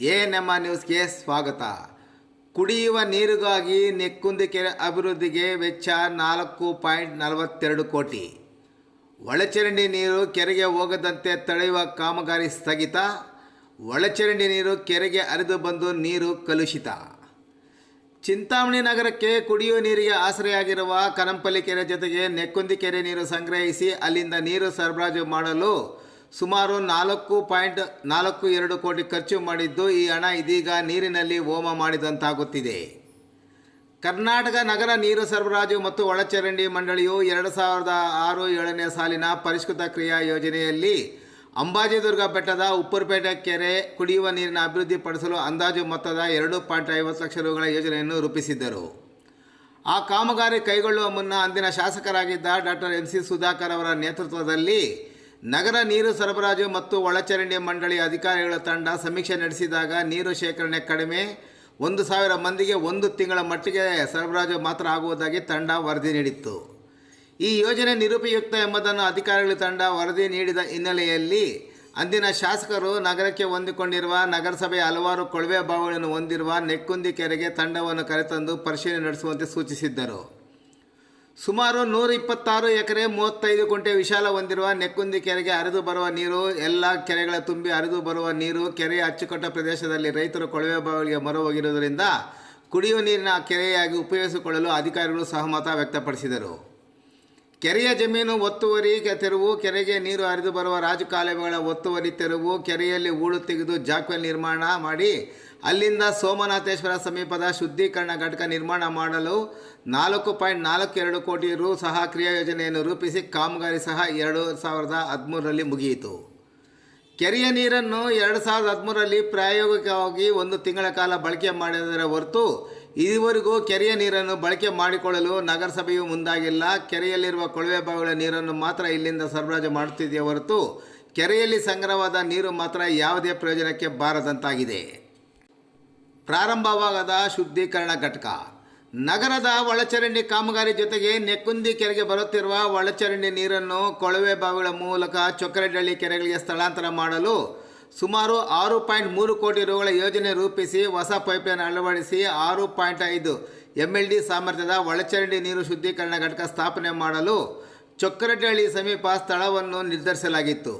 ANM ನ್ಯೂಸ್ಗೆ ಸ್ವಾಗತ. ಕುಡಿಯುವ ನೀರಿಗಾಗಿ ನೆಕ್ಕುಂದಿ ಕೆರೆ ಅಭಿವೃದ್ಧಿಗೆ ವೆಚ್ಚ 4.42 ಕೋಟಿ. ಒಳಚರಂಡಿ ನೀರು ಕೆರೆಗೆ ಹೋಗದಂತೆ ತಡೆಯುವ ಕಾಮಗಾರಿ ಸ್ಥಗಿತ. ಒಳಚರಂಡಿ ನೀರು ಕೆರೆಗೆ ಹರಿದು ಬಂದು ನೀರು ಕಲುಷಿತ. ಚಿಂತಾಮಣಿ ನಗರಕ್ಕೆ ಕುಡಿಯುವ ನೀರಿಗೆ ಆಸರೆಯಾಗಿರುವ ಕನಂಪಲ್ಲಿ ಕೆರೆ ಜೊತೆಗೆ ನೆಕ್ಕುಂದಿ ಕೆರೆ ನೀರು ಸಂಗ್ರಹಿಸಿ ಅಲ್ಲಿಂದ ನೀರು ಸರಬರಾಜು ಮಾಡಲು ಸುಮಾರು 4.42 ಕೋಟಿ ಖರ್ಚು ಮಾಡಿದ್ದು, ಈ ಹಣ ಇದೀಗ ನೀರಿನಲ್ಲಿ ಹೋಮ ಮಾಡಿದಂತಾಗುತ್ತಿದೆ. ಕರ್ನಾಟಕ ನಗರ ನೀರು ಸರಬರಾಜು ಮತ್ತು ಒಳಚರಂಡಿ ಮಂಡಳಿಯು 2006-7ನೇ ಸಾಲಿನ ಪರಿಷ್ಕೃತ ಕ್ರಿಯಾ ಯೋಜನೆಯಲ್ಲಿ ಅಂಬಾಜಿದುರ್ಗ ಬೆಟ್ಟದ ಉಪ್ಪುರಪೇಟೆ ಕೆರೆ ಕುಡಿಯುವ ನೀರಿನ ಅಭಿವೃದ್ಧಿಪಡಿಸಲು ಅಂದಾಜು ಮೊತ್ತದ 2.50 ಲಕ್ಷ ರುಗಳ ಯೋಜನೆಯನ್ನು ರೂಪಿಸಿದ್ದರು. ಆ ಕಾಮಗಾರಿ ಕೈಗೊಳ್ಳುವ ಮುನ್ನ ಅಂದಿನ ಶಾಸಕರಾಗಿದ್ದ ಡಾಕ್ಟರ್ ಎಂ ಸಿ ಸುಧಾಕರ್ ಅವರ ನೇತೃತ್ವದಲ್ಲಿ ನಗರ ನೀರು ಸರಬರಾಜು ಮತ್ತು ಒಳಚರಂಡಿ ಮಂಡಳಿ ಅಧಿಕಾರಿಗಳ ತಂಡ ಸಮೀಕ್ಷೆ ನಡೆಸಿದಾಗ ನೀರು ಶೇಖರಣೆ ಕಡಿಮೆ, 1,000 ಮಂದಿಗೆ 1 ತಿಂಗಳ ಮಟ್ಟಿಗೆ ಸರಬರಾಜು ಮಾತ್ರ ಆಗುವುದಾಗಿ ತಂಡ ವರದಿ ನೀಡಿತ್ತು. ಈ ಯೋಜನೆ ನಿರುಪಯುಕ್ತ ಎಂಬುದನ್ನು ಅಧಿಕಾರಿಗಳ ತಂಡ ವರದಿ ನೀಡಿದ ಹಿನ್ನೆಲೆಯಲ್ಲಿ ಅಂದಿನ ಶಾಸಕರು ನಗರಕ್ಕೆ ಹೊಂದಿಕೊಂಡಿರುವ ನಗರಸಭೆಯ ಹಲವಾರು ಕೊಳವೆ ಬಾವಿಗಳನ್ನು ಹೊಂದಿರುವ ನೆಕ್ಕುಂದಿ ಕೆರೆಗೆ ತಂಡವನ್ನು ಕರೆತಂದು ಪರಿಶೀಲನೆ ನಡೆಸುವಂತೆ ಸೂಚಿಸಿದ್ದರು. ಸುಮಾರು 126 ಎಕರೆ 35 ಕುಂಟೆ ವಿಶಾಲ ಹೊಂದಿರುವ ನೆಕ್ಕುಂದಿ ಕೆರೆಗೆ ಹರಿದು ಬರುವ ನೀರು, ಎಲ್ಲ ಕೆರೆಗಳ ತುಂಬಿ ಹರಿದು ಬರುವ ನೀರು ಕೆರೆಯ ಅಚ್ಚುಕಟ್ಟ ಪ್ರದೇಶದಲ್ಲಿ ರೈತರು ಕೊಳವೆ ಬಾವಿಗೆ ಮೊರೆ ಹೋಗಿರುವುದರಿಂದ ಕುಡಿಯುವ ನೀರಿನ ಕೆರೆಯಾಗಿ ಉಪಯೋಗಿಸಿಕೊಳ್ಳಲು ಅಧಿಕಾರಿಗಳು ಸಹಮತ ವ್ಯಕ್ತಪಡಿಸಿದರು. ಕೆರೆಯ ಜಮೀನು ಒತ್ತುವರಿ ತೆರವು, ಕೆರೆಗೆ ನೀರು ಹರಿದು ಬರುವ ರಾಜಕಾಲುವೆಗಳ ಒತ್ತುವರಿ ತೆರವು, ಕೆರೆಯಲ್ಲಿ ಹೂಳು ತೆಗೆದು ಜಾಕ್ವೆಲ್ ನಿರ್ಮಾಣ ಮಾಡಿ ಅಲ್ಲಿಂದ ಸೋಮನಾಥೇಶ್ವರ ಸಮೀಪದ ಶುದ್ಧೀಕರಣ ಘಟಕ ನಿರ್ಮಾಣ ಮಾಡಲು 4.42 ಕೋಟಿ ರು ಸಹ ಕ್ರಿಯಾ ಯೋಜನೆಯನ್ನು ರೂಪಿಸಿ ಕಾಮಗಾರಿ ಸಹ 2013ರಲ್ಲಿ ಮುಗಿಯಿತು. ಕೆರೆಯ ನೀರನ್ನು 2013ರಲ್ಲಿ ಪ್ರಾಯೋಗಿಕವಾಗಿ 1 ತಿಂಗಳ ಕಾಲ ಬಳಕೆ ಮಾಡಿದರ ಹೊರತು ಇದುವರೆಗೂ ಕೆರೆಯ ನೀರನ್ನು ಬಳಕೆ ಮಾಡಿಕೊಳ್ಳಲು ನಗರಸಭೆಯು ಮುಂದಾಗಿಲ್ಲ. ಕೆರೆಯಲ್ಲಿರುವ ಕೊಳವೆ ಬಾವಿಗಳ ನೀರನ್ನು ಮಾತ್ರ ಇಲ್ಲಿಂದ ಸರಬರಾಜು ಮಾಡುತ್ತಿದೆಯೇ ಹೊರತು ಕೆರೆಯಲ್ಲಿ ಸಂಗ್ರಹವಾದ ನೀರು ಮಾತ್ರ ಯಾವುದೇ ಪ್ರಯೋಜನಕ್ಕೆ ಬಾರದಂತಾಗಿದೆ. ಪ್ರಾರಂಭವಾಗದ ಶುದ್ಧೀಕರಣ ಘಟಕ. ನಗರದ ಒಳಚರಂಡಿ ಕಾಮಗಾರಿ ಜೊತೆಗೆ ನೆಕ್ಕುಂದಿ ಕೆರೆಗೆ ಬರುತ್ತಿರುವ ಒಳಚರಂಡಿ ನೀರನ್ನು ಕೊಳವೆ ಬಾವಿಗಳ ಮೂಲಕ ಚೊಕ್ಕರೆಡ್ಡಿ ಕೆರೆಗಳಿಗೆ ಸ್ಥಳಾಂತರ ಮಾಡಲು ಸುಮಾರು 6.3 ಕೋಟಿ ರುಗಳ ಯೋಜನೆ ರೂಪಿಸಿ ಹೊಸ ಪೈಪ್ಲೈನ್ ಅಳವಡಿಸಿ 6.5 MLD ಸಾಮರ್ಥ್ಯದ ಒಳಚರಂಡಿ ನೀರು ಶುದ್ಧೀಕರಣ ಘಟಕ ಸ್ಥಾಪನೆ ಮಾಡಲು ಚೊಕ್ಕರೆಡ್ಡಿ ಸಮೀಪ ಸ್ಥಳವನ್ನು ನಿರ್ಧರಿಸಲಾಗಿತ್ತು.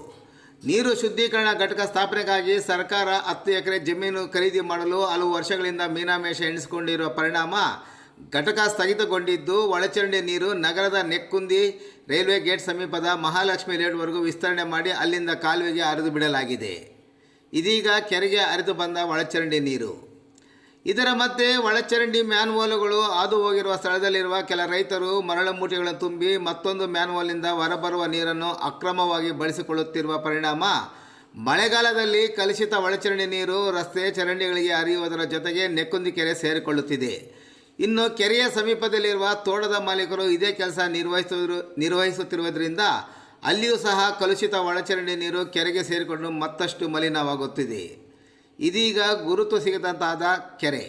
ನೀರು ಶುದ್ಧೀಕರಣ ಘಟಕ ಸ್ಥಾಪನೆಗಾಗಿ ಸರ್ಕಾರ 10 ಎಕರೆ ಜಮೀನು ಖರೀದಿ ಮಾಡಲು ಹಲವು ವರ್ಷಗಳಿಂದ ಮೀನಾಮೇಷ ಎಣಿಸಿಕೊಂಡಿರುವ ಪರಿಣಾಮ ಘಟಕ ಸ್ಥಗಿತಗೊಂಡಿದ್ದು, ಒಳಚರಂಡಿ ನೀರು ನಗರದ ನೆಕ್ಕುಂದಿ ರೈಲ್ವೆ ಗೇಟ್ ಸಮೀಪದ ಮಹಾಲಕ್ಷ್ಮಿ ಲೇಟ್ವರೆಗೂ ವಿಸ್ತರಣೆ ಮಾಡಿ ಅಲ್ಲಿಂದ ಕಾಲುವೆಗೆ ಹರಿದು ಬಿಡಲಾಗಿದೆ. ಇದೀಗ ಕೆರೆಗೆ ಹರಿದು ಬಂದ ಒಳಚರಂಡಿ ನೀರು. ಇದರ ಮಧ್ಯೆ ಒಳಚರಂಡಿ ಮ್ಯಾನ್ಹೋಲ್ಗಳು ಹಾದು ಹೋಗಿರುವ ಸ್ಥಳದಲ್ಲಿರುವ ಕೆಲ ರೈತರು ಮರಳು ಮೂಟೆಗಳನ್ನು ತುಂಬಿ ಮತ್ತೊಂದು ಮ್ಯಾನ್ಹೋಲ್ನಿಂದ ಹೊರಬರುವ ನೀರನ್ನು ಅಕ್ರಮವಾಗಿ ಬಳಸಿಕೊಳ್ಳುತ್ತಿರುವ ಪರಿಣಾಮ ಮಳೆಗಾಲದಲ್ಲಿ ಕಲುಷಿತ ಒಳಚರಂಡಿ ನೀರು ರಸ್ತೆ ಚರಂಡಿಗಳಿಗೆ ಹರಿಯುವುದರ ಜೊತೆಗೆ ನೆಕ್ಕುಂದಿ ಕೆರೆ ಸೇರಿಕೊಳ್ಳುತ್ತಿದೆ. ಇನ್ನು ಕೆರೆಯ ಸಮೀಪದಲ್ಲಿರುವ ತೋಟದ ಮಾಲೀಕರು ಇದೇ ಕೆಲಸ ನಿರ್ವಹಿಸುತ್ತಿರುವುದರಿಂದ ಅಲ್ಲಿಯೂ ಸಹ ಕಲುಷಿತ ಒಳಚರಂಡಿ ನೀರು ಕೆರೆಗೆ ಸೇರಿಕೊಂಡು ಮತ್ತಷ್ಟು ಮಲಿನವಾಗುತ್ತಿದೆ. ಇದೀಗ ಗುರುತು ಸಿಗದಂತಾದ ಕೆರೆ.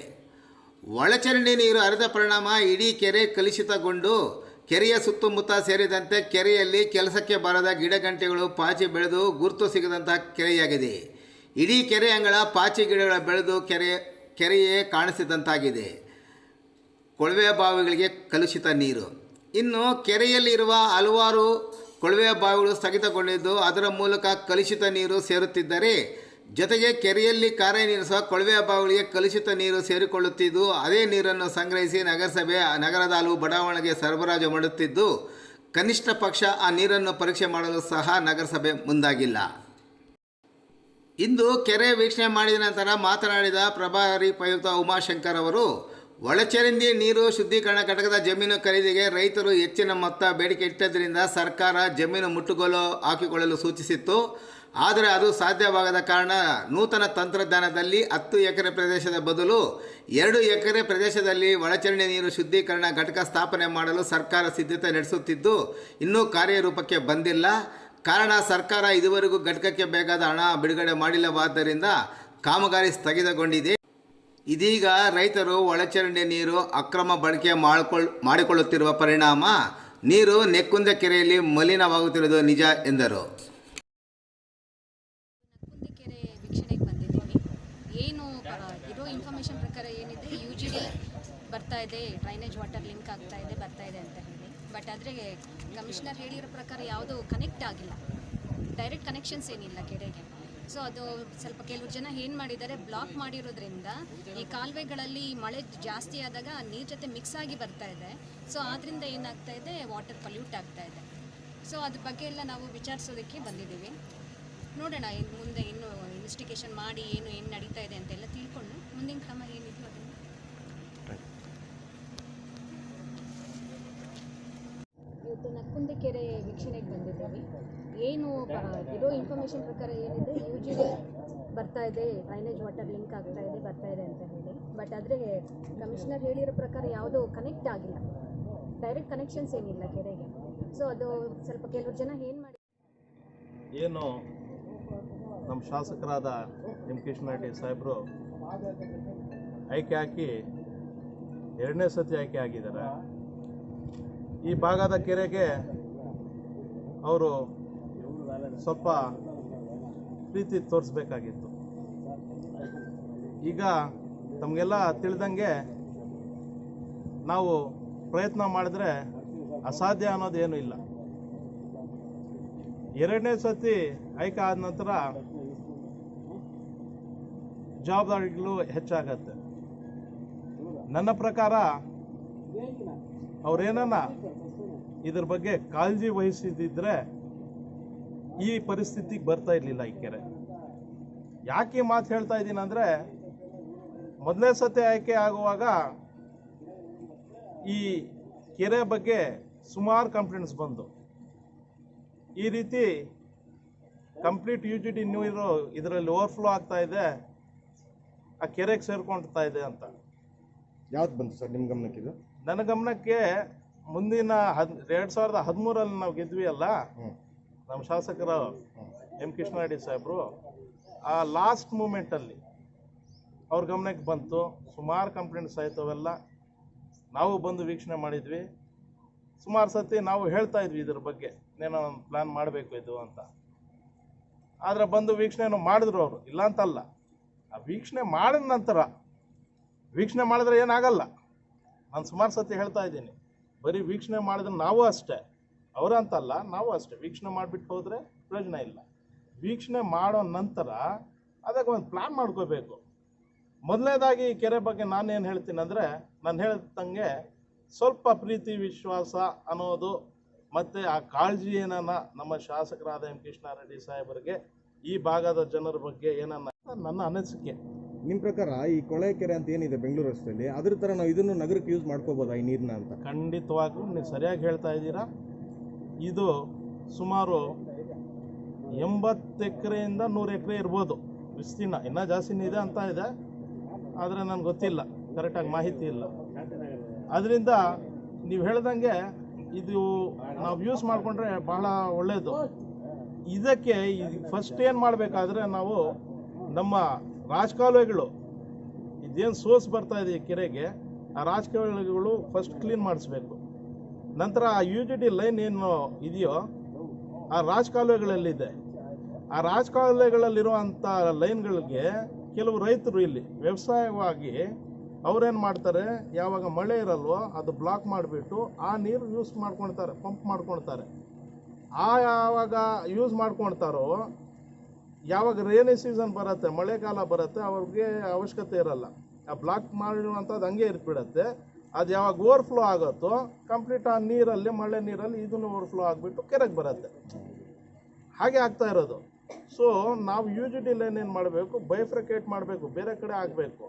ಒಳಚರಂಡಿ ನೀರು ಹರಿದ ಪರಿಣಾಮ ಇಡೀ ಕೆರೆ ಕಲುಷಿತಗೊಂಡು ಕೆರೆಯ ಸುತ್ತಮುತ್ತ ಸೇರಿದಂತೆ ಕೆರೆಯಲ್ಲಿ ಕೆಲಸಕ್ಕೆ ಬಾರದ ಗಿಡಗಂಟೆಗಳು ಪಾಚಿ ಬೆಳೆದು ಗುರುತು ಸಿಗದಂಥ ಕೆರೆಯಾಗಿದೆ. ಇಡೀ ಕೆರೆ ಅಂಗಳ ಪಾಚಿ ಗಿಡಗಳ ಬೆಳೆದು ಕೆರೆಯೇ ಕಾಣಿಸಿದಂತಾಗಿದೆ. ಕೊಳವೆ ಬಾವಿಗಳಿಗೆ ಕಲುಷಿತ ನೀರು. ಇನ್ನು ಕೆರೆಯಲ್ಲಿರುವ ಹಲವಾರು ಕೊಳವೆ ಬಾವಿಗಳು ಸ್ಥಗಿತಗೊಂಡಿದ್ದು ಅದರ ಮೂಲಕ ಕಲುಷಿತ ನೀರು ಸೇರುತ್ತಿದ್ದರೆ, ಜೊತೆಗೆ ಕೆರೆಯಲ್ಲಿ ಕಾರ್ಯನಿರ್ವಹಿಸುವ ಕೊಳವೆ ಬಾವಿಗಳಿಗೆ ಕಲುಷಿತ ನೀರು ಸೇರಿಕೊಳ್ಳುತ್ತಿದ್ದು, ಅದೇ ನೀರನ್ನು ಸಂಗ್ರಹಿಸಿ ನಗರಸಭೆ ನಗರದ ಹಲವು ಬಡಾವಣೆಗೆ ಸರಬರಾಜು ಮಾಡುತ್ತಿದ್ದು, ಕನಿಷ್ಠ ಪಕ್ಷ ಆ ನೀರನ್ನು ಪರೀಕ್ಷೆ ಮಾಡಲು ಸಹ ನಗರಸಭೆ ಮುಂದಾಗಿಲ್ಲ. ಇಂದು ಕೆರೆ ವೀಕ್ಷಣೆ ಮಾಡಿದ ನಂತರ ಮಾತನಾಡಿದ ಪ್ರಭಾರಿ ಆಯುಕ್ತ ಉಮಾಶಂಕರ್ ಅವರು, ಒಳಚರಂಡಿ ನೀರು ಶುದ್ಧೀಕರಣ ಘಟಕದ ಜಮೀನು ಖರೀದಿಗೆ ರೈತರು ಹೆಚ್ಚಿನ ಮೊತ್ತ ಬೇಡಿಕೆ ಇಟ್ಟದ್ದರಿಂದ ಸರ್ಕಾರ ಜಮೀನು ಮುಟ್ಟುಗೋಲು ಹಾಕಿಕೊಳ್ಳಲು ಸೂಚಿಸಿತ್ತು. ಆದರೆ ಅದು ಸಾಧ್ಯವಾಗದ ಕಾರಣ ನೂತನ ತಂತ್ರಜ್ಞಾನದಲ್ಲಿ 10 ಎಕರೆ ಪ್ರದೇಶದ ಬದಲು 2 ಎಕರೆ ಪ್ರದೇಶದಲ್ಲಿ ಒಳಚರಂಡಿ ನೀರು ಶುದ್ಧೀಕರಣ ಘಟಕ ಸ್ಥಾಪನೆ ಮಾಡಲು ಸರ್ಕಾರ ಸಿದ್ಧತೆ ನಡೆಸುತ್ತಿದ್ದು ಇನ್ನೂ ಕಾರ್ಯರೂಪಕ್ಕೆ ಬಂದಿಲ್ಲ. ಕಾರಣ ಸರ್ಕಾರ ಇದುವರೆಗೂ ಘಟಕಕ್ಕೆ ಬೇಕಾದ ಹಣ ಬಿಡುಗಡೆ ಮಾಡಿಲ್ಲವಾದ್ದರಿಂದ ಕಾಮಗಾರಿ ಸ್ಥಗಿತಗೊಂಡಿದೆ. ಇದೀಗ ರೈತರು ಒಳಚರಂಡಿ ನೀರು ಅಕ್ರಮ ಬಳಕೆ ಮಾಡಿಕೊಳ್ಳುತ್ತಿರುವ ಪರಿಣಾಮ ನೀರು ನೆಕ್ಕುಂದಿ ಕೆರೆಯಲ್ಲಿ ಮಲಿನವಾಗುತ್ತಿರುವುದು ನಿಜ ಎಂದರು. ನೆಕ್ಕುಂದಿ ಕೆರೆ ವೀಕ್ಷಣೆಗೆ ಬಂದಿದ್ದೀವಿ. ಏನು ಬರ್ತಾ ಇದೆ, ಡ್ರೈನೇಜ್ ವಾಟರ್ ಲಿಂಕ್ ಆಗ್ತಾ ಇದೆ, ಬರ್ತಾ ಇದೆ ಅಂತ ಹೇಳಿ. ಬಟ್ ಆದರೆ ಕಮಿಷನರ್ ಹೇಳಿರೋ ಪ್ರಕಾರ ಯಾವುದೂ ಕನೆಕ್ಟ್ ಆಗಿಲ್ಲ, ಡೈರೆಕ್ಟ್ ಕನೆಕ್ಷನ್ಸ್ ಏನಿಲ್ಲ ಕೆರೆಗೆ. ಸೊ ಅದು ಸ್ವಲ್ಪ ಕೆಲವು ಜನ ಏನು ಮಾಡಿದ್ದಾರೆ, ಬ್ಲಾಕ್ ಮಾಡಿರೋದ್ರಿಂದ ಈ ಕಾಲುವೆಗಳಲ್ಲಿ ಮಳೆ ಜಾಸ್ತಿ ಆದಾಗ ನೀರು ಜೊತೆ ಮಿಕ್ಸ್ ಆಗಿ ಬರ್ತಾ ಇದೆ. ಸೊ ಆದ್ದರಿಂದ ಏನಾಗ್ತಾ ಇದೆ, ವಾಟರ್ ಪಲ್ಯೂಟ್ ಆಗ್ತಾ ಇದೆ. ಸೊ ಅದ್ರ ಬಗ್ಗೆ ಎಲ್ಲ ನಾವು ವಿಚಾರಿಸೋದಕ್ಕೆ ಬಂದಿದ್ದೀವಿ. ನೋಡೋಣ ಇನ್ನು ಮುಂದೆ ಇನ್ನೂ ಇನ್ವೆಸ್ಟಿಗೇಷನ್ ಮಾಡಿ ಏನು ನಡೀತಾ ಇದೆ ಅಂತೆಲ್ಲ ತಿಳ್ಕೊಂಡು ಮುಂದಿನ ಕ್ರಮ ಏನಿದೆ ಅದನ್ನು. ಇವತ್ತು ನಕ್ಕುಂದಿ ಕೆರೆ ವೀಕ್ಷಣೆಗೆ ಬಂದಿದ್ದೀವಿ. ಏನು ಇರೋ ಇನ್ಫಾರ್ಮೇಷನ್ ಪ್ರಕಾರ ಏನಿದೆ, ಯೂಶಲಿ ಬರ್ತಾ ಇದೆ, ಡ್ರೈನೇಜ್ ವಾಟರ್ ಲಿಂಕ್ ಆಗ್ತಾ ಇದೆ, ಬರ್ತಾ ಇದೆ ಅಂತ ಹೇಳಿ. ಬಟ್ ಆದರೆ ಕಮಿಷನರ್ ಹೇಳಿರೋ ಪ್ರಕಾರ ಯಾವುದೂ ಕನೆಕ್ಟ್ ಆಗಿಲ್ಲ, ಡೈರೆಕ್ಟ್ ಕನೆಕ್ಷನ್ಸ್ ಏನಿಲ್ಲ ಕೆರೆಗೆ. ಸೊ ಅದು ಸ್ವಲ್ಪ ಕೆಲವು ಜನ ಏನು ನಮ್ಮ ಶಾಸಕರಾದ ಎಂ ಕೃಷ್ಣಾರೆಡ್ಡಿ ಸಾಹೇಬರು ಆಯ್ಕೆ ಹಾಕಿ 2ನೇ ಸತಿ ಆಯ್ಕೆ ಆಗಿದ್ದಾರೆ. ಈ ಭಾಗದ ಕೆರೆಗೆ ಅವರು ಸ್ವಲ್ಪ ಪ್ರೀತಿ ತೋರಿಸ್ಬೇಕಾಗಿತ್ತು. ಈಗ ತಮಗೆಲ್ಲ ತಿಳಿದಂಗೆ ನಾವು ಪ್ರಯತ್ನ ಮಾಡಿದ್ರೆ ಅಸಾಧ್ಯ ಅನ್ನೋದೇನೂ ಇಲ್ಲ. 2ನೇ ಸತಿ ಆಯ್ಕೆ ಆದ ನಂತರ ಜವಾಬ್ದಾರಿಗಳು ಹೆಚ್ಚಾಗತ್ತೆ. ನನ್ನ ಪ್ರಕಾರ ಅವ್ರೇನನ್ನ ಇದ್ರ ಬಗ್ಗೆ ಕಾಳಜಿ ವಹಿಸಿದ್ರೆ ಈ ಪರಿಸ್ಥಿತಿಗೆ ಬರ್ತಾ ಇರಲಿಲ್ಲ ಈ ಕೆರೆ. ಯಾಕೆ ಈ ಮಾತು ಹೇಳ್ತಾ ಇದ್ದೀನಿ ಅಂದರೆ, ಮೊದಲನೇ ಸತಿ ಆಯ್ಕೆ ಆಗುವಾಗ ಈ ಕೆರೆ ಬಗ್ಗೆ ಸುಮಾರು ಕಂಪ್ಲೇಂಟ್ಸ್ ಬಂದು, ಈ ರೀತಿ ಕಂಪ್ಲೀಟ್ UGD ನೀರು ಇದರಲ್ಲಿ ಓವರ್ಫ್ಲೋ ಆಗ್ತಾ ಇದೆ, ಆ ಕೆರೆಗೆ ಸೇರ್ಕೊಳ್ತಾ ಇದೆ ಅಂತ. ಯಾವ್ದು ಬಂತು ಸರ್ ನಿಮ್ಮ ಗಮನಕ್ಕೆ ಇದು? ನನ್ನ ಗಮನಕ್ಕೆ ಮುಂದಿನ 2013 ನಾವು ಗೆದ್ವಿ ಅಲ್ಲ, ನಮ್ಮ ಶಾಸಕರು ಎಂ ಕೃಷ್ಣಾರೆಡ್ಡಿ ಸಾಹೇಬರು, ಆ ಲಾಸ್ಟ್ ಮೂಮೆಂಟಲ್ಲಿ ಅವ್ರ ಗಮನಕ್ಕೆ ಬಂತು. ಸುಮಾರು ಕಂಪ್ಲೇಂಟ್ಸ್ ಆಯಿತು, ಅವೆಲ್ಲ ನಾವು ಬಂದು ವೀಕ್ಷಣೆ ಮಾಡಿದ್ವಿ. ಸುಮಾರು ಸತಿ ನಾವು ಹೇಳ್ತಾ ಇದ್ವಿ ಇದ್ರ ಬಗ್ಗೆ, ಏನೋ ಒಂದು ಪ್ಲ್ಯಾನ್ ಮಾಡಬೇಕು ಇದು ಅಂತ. ಆದರೆ ಬಂದು ವೀಕ್ಷಣೆಯನ್ನು ಮಾಡಿದ್ರು ಅವರು, ಇಲ್ಲ ಅಂತಲ್ಲ. ಆ ವೀಕ್ಷಣೆ ಮಾಡಿದ ನಂತರ ವೀಕ್ಷಣೆ ಮಾಡಿದ್ರೆ ಏನಾಗಲ್ಲ, ನಾನು ಸುಮಾರು ಸತಿ ಹೇಳ್ತಾ ಇದ್ದೀನಿ. ಬರೀ ವೀಕ್ಷಣೆ ಮಾಡಿದ್ರೆ ನಾವು ಅಷ್ಟೇ, ಅವರಂತಲ್ಲ, ನಾವು ಅಷ್ಟೇ. ವೀಕ್ಷಣೆ ಮಾಡಿಬಿಟ್ಟು ಹೋದರೆ ಪ್ರಯೋಜನ ಇಲ್ಲ. ವೀಕ್ಷಣೆ ಮಾಡೋ ನಂತರ ಅದಕ್ಕೆ ಒಂದು ಪ್ಲ್ಯಾನ್ ಮಾಡ್ಕೋಬೇಕು. ಮೊದಲನೇದಾಗಿ ಈ ಕೆರೆ ಬಗ್ಗೆ ನಾನೇನು ಹೇಳ್ತೀನಿ ಅಂದರೆ, ನಾನು ಹೇಳ್ದಂಗೆ ಸ್ವಲ್ಪ ಪ್ರೀತಿ ವಿಶ್ವಾಸ ಅನ್ನೋದು ಮತ್ತು ಆ ಕಾಳಜಿ ಏನನ್ನ ನಮ್ಮ ಶಾಸಕರಾದ ಎಂ ಕೃಷ್ಣಾರೆಡ್ಡಿ ಸಾಹೇಬರಿಗೆ ಈ ಭಾಗದ ಜನರ ಬಗ್ಗೆ ಏನನ್ನ ನನ್ನ ಅನಿಸಿಕೆ. ನಿಮ್ಮ ಪ್ರಕಾರ ಈ ಕೊಳೆ ಕೆರೆ ಅಂತ ಏನಿದೆ ಬೆಂಗಳೂರು ರಸ್ತೆಯಲ್ಲಿ, ಅದ್ರ ಥರ ನಾವು ಇದನ್ನು ನಗರಕ್ಕೆ ಯೂಸ್ ಮಾಡ್ಕೋಬೋದಾ ಈ ನೀರನ್ನ ಅಂತ? ಖಂಡಿತವಾಗ್ಲೂ ನೀವು ಸರಿಯಾಗಿ ಹೇಳ್ತಾ ಇದ್ದೀರಾ. ಇದು ಸುಮಾರು 80 ಎಕರೆಯಿಂದ 100 ಎಕರೆ ಇರ್ಬೋದು ವಿಸ್ತೀರ್ಣ, ಇನ್ನೂ ಜಾಸ್ತಿನೇ ಇದೆ ಅಂತ ಇದೆ, ಆದರೆ ನನಗೆ ಗೊತ್ತಿಲ್ಲ, ಕರೆಕ್ಟಾಗಿ ಮಾಹಿತಿ ಇಲ್ಲ. ಅದರಿಂದ ನೀವು ಹೇಳ್ದಂಗೆ ಇದು ನಾವು ಯೂಸ್ ಮಾಡಿಕೊಂಡ್ರೆ ಬಹಳ ಒಳ್ಳೆಯದು. ಇದಕ್ಕೆ ಫಸ್ಟ್ ಏನು ಮಾಡಬೇಕಾದ್ರೆ, ನಾವು ನಮ್ಮ ರಾಜಕಾಲುವೆಗಳು ಇದೇನು ಸೋರ್ಸ್ ಬರ್ತಾ ಇದೆ ಈ ಕೆರೆಗೆ, ಆ ರಾಜಕಾಲುವೆಗಳು ಫಸ್ಟ್ ಕ್ಲೀನ್ ಮಾಡಿಸ್ಬೇಕು. ನಂತರ ಆ UGD ಲೈನ್ ಏನು ಇದೆಯೋ ಆ ರಾಜಕಾಲುವೆಗಳಲ್ಲಿದೆ, ಆ ರಾಜಕಾಲುವೆಗಳಲ್ಲಿರುವಂಥ ಲೈನ್ಗಳಿಗೆ ಕೆಲವು ರೈತರು ಇಲ್ಲಿ ವ್ಯವಸಾಯವಾಗಿ ಅವ್ರೇನು ಮಾಡ್ತಾರೆ, ಯಾವಾಗ ಮಳೆ ಇರಲ್ವೋ ಅದು ಬ್ಲಾಕ್ ಮಾಡಿಬಿಟ್ಟು ಆ ನೀರು ಯೂಸ್ ಮಾಡ್ಕೊಳ್ತಾರೆ, ಪಂಪ್ ಮಾಡ್ಕೊಳ್ತಾರೆ. ಯಾವಾಗ ಯೂಸ್ ಮಾಡ್ಕೊಳ್ತಾರೋ, ಯಾವಾಗ ರೇನಿ ಸೀಸನ್ ಬರುತ್ತೆ, ಮಳೆಗಾಲ ಬರುತ್ತೆ, ಅವ್ರಿಗೆ ಅವಶ್ಯಕತೆ ಇರಲ್ಲ. ಆ ಬ್ಲಾಕ್ ಮಾಡಿರುವಂಥದ್ದು ಹಂಗೆ ಇರ್ಬಿಡತ್ತೆ. ಅದು ಯಾವಾಗ ಓವರ್ಫ್ಲೋ ಆಗುತ್ತೋ ಕಂಪ್ಲೀಟ್ ಆ ನೀರಲ್ಲಿ, ಮಳೆ ನೀರಲ್ಲಿ ಇದನ್ನು ಓವರ್ಫ್ಲೋ ಆಗಿಬಿಟ್ಟು ಕೆರೆಗೆ ಬರುತ್ತೆ. ಹಾಗೆ ಆಗ್ತಾ ಇರೋದು. ಸೊ ನಾವು UGD ಲೈನ್ ಏನು ಮಾಡಬೇಕು, ಬೈಫ್ರಿಕೇಟ್ ಮಾಡಬೇಕು, ಬೇರೆ ಕಡೆ ಆಗಬೇಕು.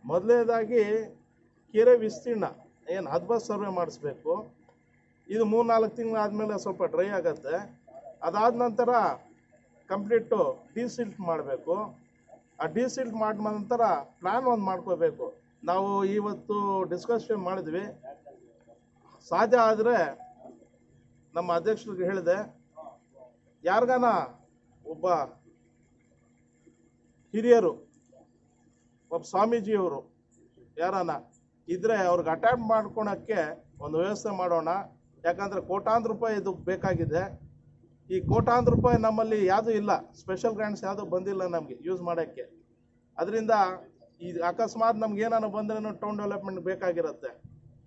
ಮೊದಲನೇದಾಗಿ ಕೆರೆ ವಿಸ್ತೀರ್ಣ ಏನು 10 ಸರ್ವೆ ಮಾಡಿಸ್ಬೇಕು. ಇದು 3-4 ತಿಂಗಳಾದಮೇಲೆ ಸ್ವಲ್ಪ ಡ್ರೈ ಆಗುತ್ತೆ. ಅದಾದ ನಂತರ ಕಂಪ್ಲೀಟು ಡಿಸಿಲ್ಟ್ ಮಾಡಬೇಕು. ಆ ಡಿಸಿಲ್ಟ್ ಮಾಡಿದ ನಂತರ ಪ್ಲ್ಯಾನ್ ಒಂದು ಮಾಡ್ಕೋಬೇಕು. ನಾವು ಇವತ್ತು ಡಿಸ್ಕಷನ್ ಮಾಡಿದ್ವಿ. ಸಾಧ್ಯ ಆದರೆ ನಮ್ಮ ಅಧ್ಯಕ್ಷರಿಗೆ ಹೇಳಿದೆ, ಯಾರಿಗಾನ ಒಬ್ಬ ಹಿರಿಯರು, ಒಬ್ಬ ಸ್ವಾಮೀಜಿಯವರು ಯಾರಾನ ಇದ್ದರೆ ಅವ್ರಿಗೆ ಅಟ್ಯಾಚ್ ಮಾಡ್ಕೊಳಕ್ಕೆ ಒಂದು ವ್ಯವಸ್ಥೆ ಮಾಡೋಣ. ಯಾಕಂದರೆ ಕೋಟ್ಯಾಂತರ ರೂಪಾಯಿ ಇದು ಬೇಕಾಗಿದೆ. ಈ ಕೋಟ್ಯಾಂತರ ರೂಪಾಯಿ ನಮ್ಮಲ್ಲಿ ಯಾವುದೂ ಇಲ್ಲ, ಸ್ಪೆಷಲ್ ಗ್ರಾಂಟ್ಸ್ ಯಾವುದೂ ಬಂದಿಲ್ಲ ನಮಗೆ ಯೂಸ್ ಮಾಡೋಕ್ಕೆ. ಅದರಿಂದ ಇದು ಅಕಸ್ಮಾತ್ ನಮ್ಗೆ ಏನಾರು ಬಂದ್ರೇನು ಟೌನ್ ಡೆವಲಪ್ಮೆಂಟ್ ಬೇಕಾಗಿರುತ್ತೆ.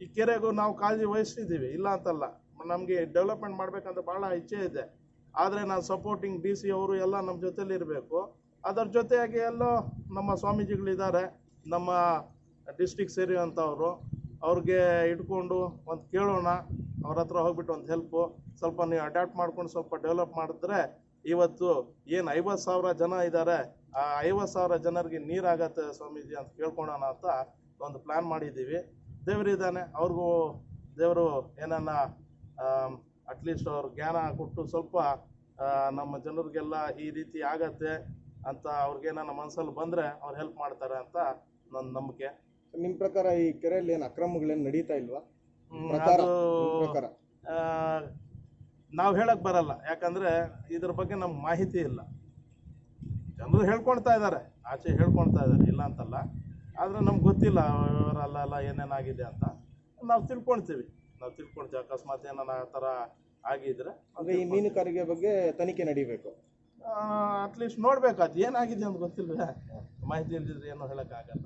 ಈ ಕೆರೆಗೂ ನಾವು ಕಾಳಜಿ ವಹಿಸ್ತಿದ್ದೀವಿ, ಇಲ್ಲ ಅಂತಲ್ಲ. ನಮಗೆ ಡೆವಲಪ್ಮೆಂಟ್ ಮಾಡಬೇಕಂತ ಭಾಳ ಇಚ್ಛೆ ಇದೆ. ಆದರೆ ನಾನು ಸಪೋರ್ಟಿಂಗ್ DC ಅವರು ಎಲ್ಲ ನಮ್ಮ ಜೊತೆಲಿ ಇರಬೇಕು. ಅದರ ಜೊತೆಯಾಗಿ ಎಲ್ಲೋ ನಮ್ಮ ಸ್ವಾಮೀಜಿಗಳಿದ್ದಾರೆ, ನಮ್ಮ ಡಿಸ್ಟಿಕ್ ಸೇರಿಯುವಂಥವ್ರು, ಅವ್ರಿಗೆ ಇಟ್ಕೊಂಡು ಒಂದು ಕೇಳೋಣ, ಅವ್ರ ಹತ್ರ ಹೋಗ್ಬಿಟ್ಟು ಒಂದು ಹೆಲ್ಪು ಸ್ವಲ್ಪ ನೀವು ಅಡ್ಯಾಪ್ಟ್ ಮಾಡ್ಕೊಂಡು ಸ್ವಲ್ಪ ಡೆವಲಪ್ ಮಾಡಿದ್ರೆ ಇವತ್ತು ಏನು 50,000 ಜನ ಇದ್ದಾರೆ, ಆ 50,000 ಜನರಿಗೆ ನೀರಾಗತ್ತೆ ಸ್ವಾಮೀಜಿ ಅಂತ ಕೇಳ್ಕೊಳ್ಳೋಣ ಅಂತ ಒಂದು ಪ್ಲ್ಯಾನ್ ಮಾಡಿದ್ದೀವಿ. ದೇವರಿದ್ದಾನೆ, ಅವ್ರಿಗೂ ದೇವರು ಏನನ್ನ ಅಟ್ಲೀಸ್ಟ್ ಅವ್ರ ಜ್ಞಾನ ಕೊಟ್ಟು ಸ್ವಲ್ಪ ನಮ್ಮ ಜನರಿಗೆಲ್ಲ ಈ ರೀತಿ ಆಗತ್ತೆ ಅಂತ ಅವ್ರಿಗೇನ ಮನಸ್ಸಲ್ಲಿ ಬಂದರೆ ಅವ್ರು ಹೆಲ್ಪ್ ಮಾಡ್ತಾರೆ ಅಂತ ನನ್ನ ನಂಬಿಕೆ. ನಿಮ್ಮ ಪ್ರಕಾರ ಈ ಕೆರೆಯಲ್ಲಿ ಏನು ಅಕ್ರಮಗಳೇನು ನಡೀತಾ ಇಲ್ವಾ? ಪ್ರಕಾರ ನಿಮ್ ಪ್ರಕಾರ ನಾವು ಹೇಳಕ್ ಬರಲ್ಲ, ಯಾಕಂದ್ರೆ ಇದ್ರ ಬಗ್ಗೆ ನಮ್ಗೆ ಮಾಹಿತಿ ಇಲ್ಲ. ಜನರು ಹೇಳ್ಕೊಳ್ತಾ ಇದ್ದಾರೆ, ಆಚೆ ಹೇಳ್ಕೊಳ್ತಾ ಇದ್ದಾರೆ, ಇಲ್ಲ ಅಂತಲ್ಲ. ಆದರೆ ನಮ್ಗೆ ಗೊತ್ತಿಲ್ಲ ಅವರಲ್ಲ ಏನೇನಾಗಿದೆ ಅಂತ. ನಾವು ತಿಳ್ಕೊಳ್ತೀವಿ. ಅಕಸ್ಮಾತ್ ಏನಾರ ಆ ಥರ ಆಗಿದ್ರೆ ಅಂದರೆ ಈ ಮೀನುಗಾರಿಕೆ ಬಗ್ಗೆ ತನಿಖೆ ನಡೀಬೇಕು. ಅಟ್ಲೀಸ್ಟ್ ನೋಡ್ಬೇಕು, ಅದು ಏನಾಗಿದೆ ಅಂತ ಗೊತ್ತಿಲ್ವೇ, ಮಾಹಿತಿ ಇಲ್ದಿದ್ರೆ ಏನೂ ಹೇಳೋಕ್ಕಾಗಲ್ಲ.